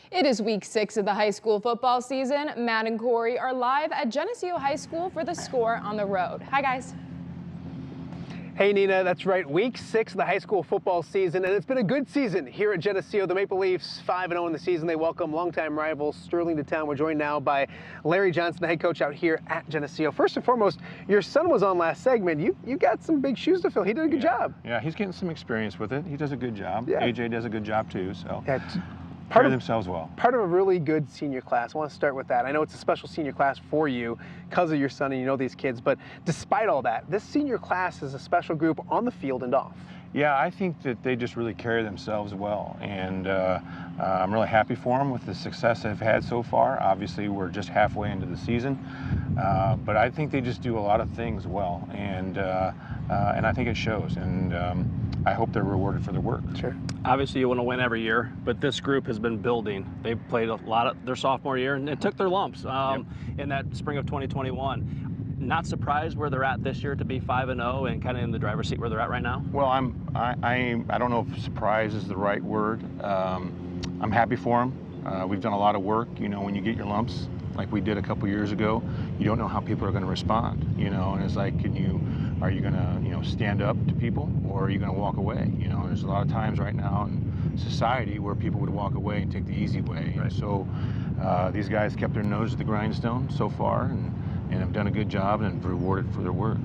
It is week 6 of the high school football season. Matt and Corey are live at Geneseo High School for the score on the road. Hi, guys. Hey, Nina, that's right. Week 6 of the high school football season, and it's been a good season here at Geneseo. The Maple Leafs 5-0 in the season. They welcome longtime rivals Sterling to town. We're joined now by Larry Johnson, the head coach out here at Geneseo. First and foremost, your son was on last segment. You got some big shoes to fill. He did a good job. Yeah, he's getting some experience with it. He does a good job. Yeah. AJ does a good job too. So. Yeah, Carry themselves well. Part of a really good senior class. I want to start with that. I know it's a special senior class for you because of your son and you know these kids, but despite all that, this senior class is a special group on the field and off. Yeah, I think that they just really carry themselves well, and I'm really happy for them with the success they've had so far. Obviously, we're just halfway into the season, but I think they just do a lot of things well, and I think it shows, and I hope they're rewarded for their work. Sure. Obviously, you want to win every year, but this group has been building. They've played a lot of their sophomore year, and it took their lumps in that spring of 2021. Not surprised where they're at this year to be 5-0 and kind of in the driver's seat where they're at right now? Well, I don't know if surprise is the right word. I'm happy for them. We've done a lot of work. You know, when you get your lumps, like we did a couple years ago, you don't know how people are going to respond. You know, and it's like, are you going to, stand up to people, or are you going to walk away? You know, there's a lot of times right now in society where people would walk away and take the easy way. Right. And so these guys kept their nose to the grindstone so far, and have done a good job and rewarded for their work.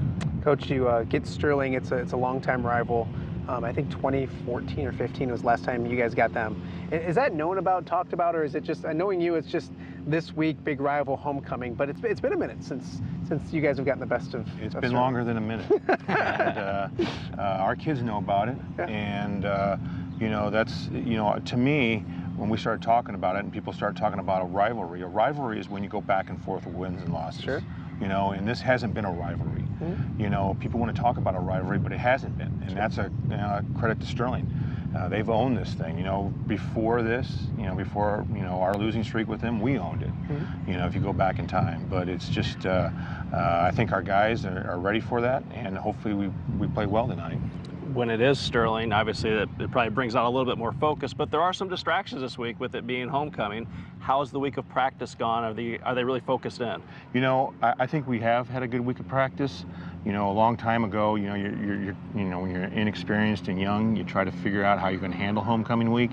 Coach, you get Sterling. It's a longtime rival. I think 2014 or 15 was the last time you guys got them. Is that known about, talked about, or is it just, knowing you, it's just this week, big rival homecoming? But it's been a minute since you guys have gotten the best of. It's been longer than a minute, and our kids know about it. Yeah. And that's to me, when we start talking about it and people start talking about a rivalry is when you go back and forth with wins and losses. Sure. And this hasn't been a rivalry. Mm-hmm. People want to talk about a rivalry, but it hasn't been, and that's a credit to Sterling. They've owned this thing. Before this, before our losing streak with them, we owned it. Mm-hmm. If you go back in time, but it's just I think our guys are ready for that, and hopefully we play well tonight. When it is Sterling, obviously it probably brings out a little bit more focus, but there are some distractions this week with it being homecoming. How's the week of practice gone? Are they really focused in? I think we have had a good week of practice. A long time ago, you're when you're inexperienced and young, you try to figure out how you're going to handle homecoming week,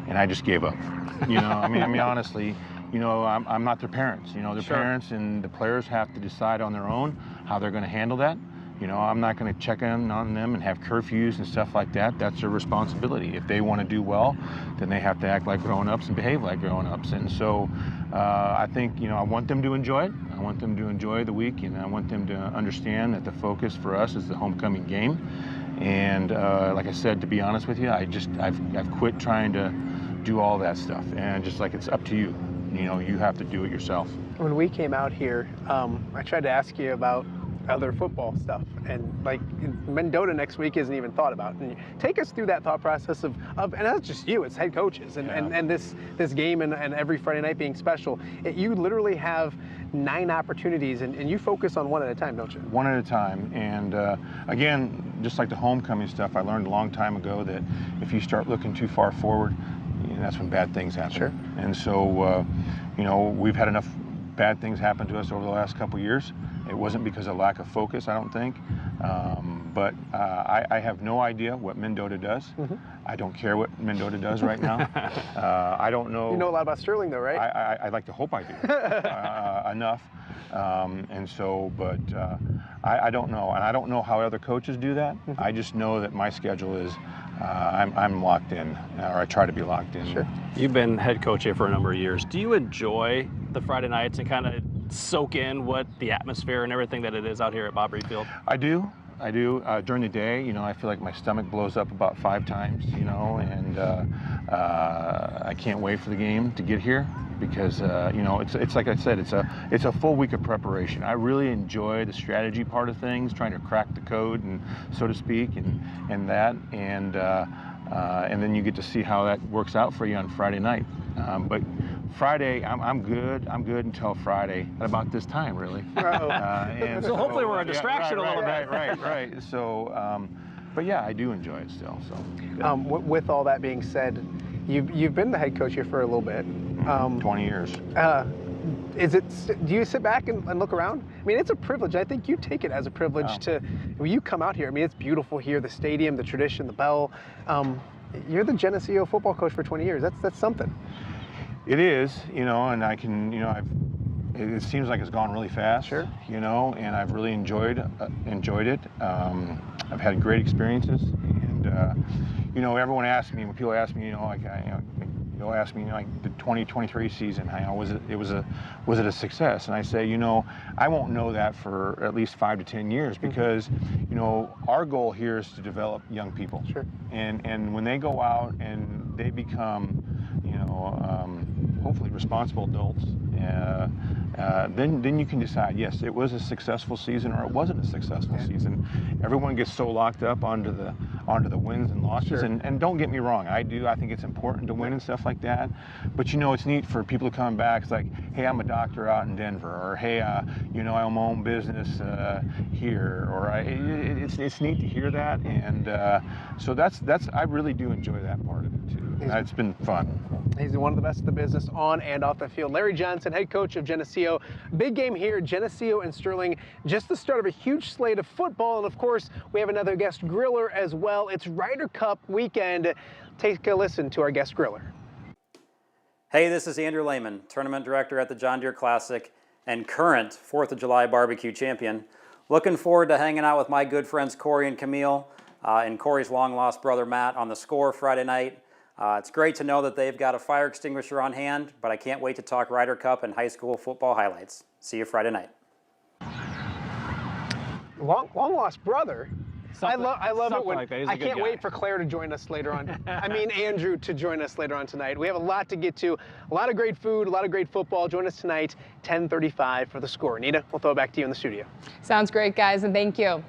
and I just gave up. I mean honestly, I'm not their parents. Their Sure. parents and the players have to decide on their own how they're going to handle that. I'm not going to check in on them and have curfews and stuff like that. That's their responsibility. If they want to do well, then they have to act like grown-ups and behave like grown-ups. And so I think, I want them to enjoy it. I want them to enjoy the week, and I want them to understand that the focus for us is the homecoming game. And like I said, to be honest with you, I've quit trying to do all that stuff. And just like, it's up to you. You have to do it yourself. When we came out here, I tried to ask you about other football stuff, and like Mendota next week isn't even thought about. And take us through that thought process of and that's just you, it's head coaches, and this game and every Friday night being special. You literally have 9 opportunities, and you focus on one at a time, don't you? One at a time. And again, just like the homecoming stuff, I learned a long time ago that if you start looking too far forward, that's when bad things happen. Sure. And so we've had enough bad things happen to us over the last couple years. It wasn't because of lack of focus, I don't think. But I have no idea what Mendota does. Mm-hmm. I don't care what Mendota does right now. I don't know. You know a lot about Sterling, though, right? I'd like to hope I do enough. And so, but I don't know. And I don't know how other coaches do that. Mm-hmm. I just know that my schedule is I'm locked in, or I try to be locked in. Sure. You've been head coach here for a number of years. Do you enjoy the Friday nights and kind of soak in what the atmosphere and everything that it is out here at Bob Reed Field? I do. During the day, I feel like my stomach blows up about 5 times, and I can't wait for the game to get here because, it's like I said, it's a full week of preparation. I really enjoy the strategy part of things, trying to crack the code, and so to speak, and then you get to see how that works out for you on Friday night. But Friday, I'm good. I'm good until Friday at about this time, really. So hopefully we're a distraction a little bit. Right. So, but yeah, I do enjoy it still. So. With all that being said, You've been the head coach here for a little bit. 20 years. Do you sit back and look around? I mean, it's a privilege. I think you take it as a privilege to, when you come out here. I mean, it's beautiful here, the stadium, the tradition, the bell. You're the Geneseo football coach for 20 years. That's something. It is, you know, and I can, you know, it seems like it's gone really fast, Sure. You know, and I've really enjoyed it. I've had great experiences, and you know, everyone asks me, when people ask me, you know, like, they'll ask me, you know, like the 2023 season, how was it a success? And I say, you know, I won't know that for at least 5 to 10 years, because, you know, our goal here is to develop young people. Sure. And when they go out and they become, you know, hopefully responsible adults, then you can decide, yes, it was a successful season or it wasn't a successful season. Everyone gets so locked up onto the wins and losses, Sure. and don't get me wrong, I think it's important to win and stuff like that, but you know, it's neat for people to come back. It's like, hey, I'm a doctor out in Denver, or hey, you know, I own my own business here, or it's neat to hear that, and so I really do enjoy that part of it too. It's been fun. He's one of the best in the business on and off the field. Larry Johnson, head coach of Geneseo. Big game here, Geneseo and Sterling. Just the start of a huge slate of football, and of course, we have another guest griller as well. It's Ryder Cup weekend. Take a listen to our guest griller. Hey, this is Andrew Lehman, tournament director at the John Deere Classic and current 4th of July barbecue champion. Looking forward to hanging out with my good friends Corey and Camille and Corey's long-lost brother Matt on the Score Friday night. It's great to know that they've got a fire extinguisher on hand, but I can't wait to talk Ryder Cup and high school football highlights. See you Friday night. Long-lost brother? I love it when, like that. He's a I good can't guy. wait for Claire to join us later on. I mean, Andrew to join us later on tonight. We have a lot to get to, a lot of great food, a lot of great football. Join us tonight, 10:35 for the Score. Nita, we'll throw it back to you in the studio. Sounds great, guys, and thank you.